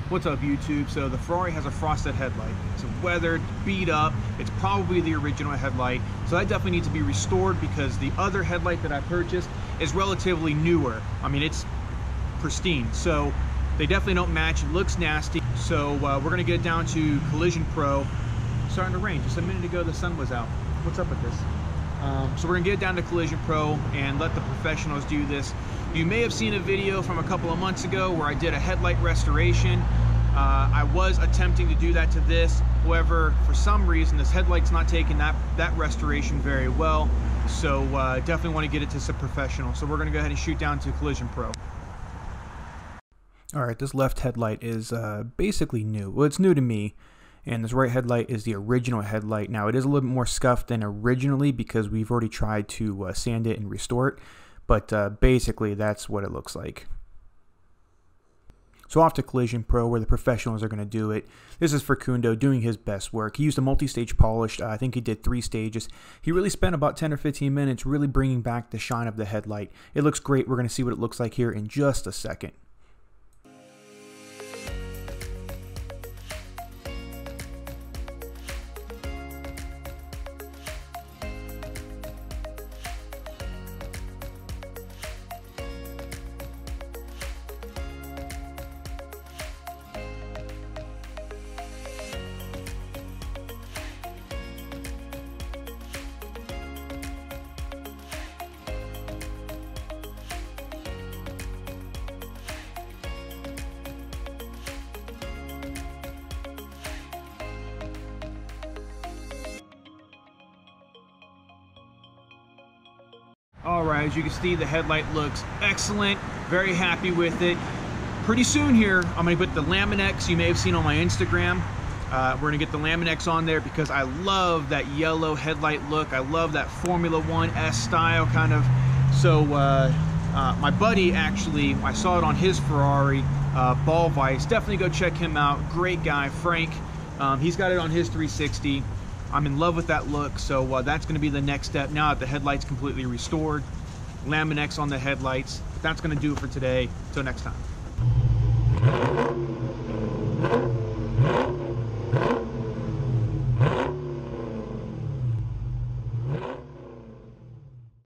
What's up, YouTube? So the Ferrari has a frosted headlight. It's weathered, beat up. It's probably the original headlight. So that definitely needs to be restored because the other headlight that I purchased is relatively newer. I mean, it's pristine. So they definitely don't match. It looks nasty. So we're gonna get it down to Collision Pro. It's starting to rain. Just a minute ago, the sun was out. What's up with this? So we're gonna get it down to Collision Pro and let the professionals do this. You may have seen a video from a couple of months ago where I did a headlight restoration. I was attempting to do that to this. However, for some reason, this headlight's not taking that restoration very well. So definitely want to get it to some professional. So we're gonna go ahead and shoot down to Collision Pro. All right, this left headlight is basically new. Well, it's new to me. And this right headlight is the original headlight. Now, it is a little bit more scuffed than originally because we've already tried to sand it and restore it. But basically, that's what it looks like. So off to Collision Pro, where the professionals are going to do it. This is Fecundo doing his best work. He used a multi-stage polish. I think he did 3 stages. He really spent about 10 or 15 minutes really bringing back the shine of the headlight. It looks great. We're going to see what it looks like here in just a second. All right, as you can see, the headlight looks excellent. Very happy with it. Pretty soon here, I'm gonna put the Laminex you may have seen on my Instagram. We're gonna get the Laminex on there because I love that yellow headlight look. I love that Formula 1 S style kind of. So my buddy actually, I saw it on his Ferrari, Ball Vice. Definitely go check him out. Great guy, Frank. He's got it on his 360. I'm in love with that look, so that's going to be the next step now that the headlight's completely restored. Laminex on the headlights. But that's going to do it for today. Till next time.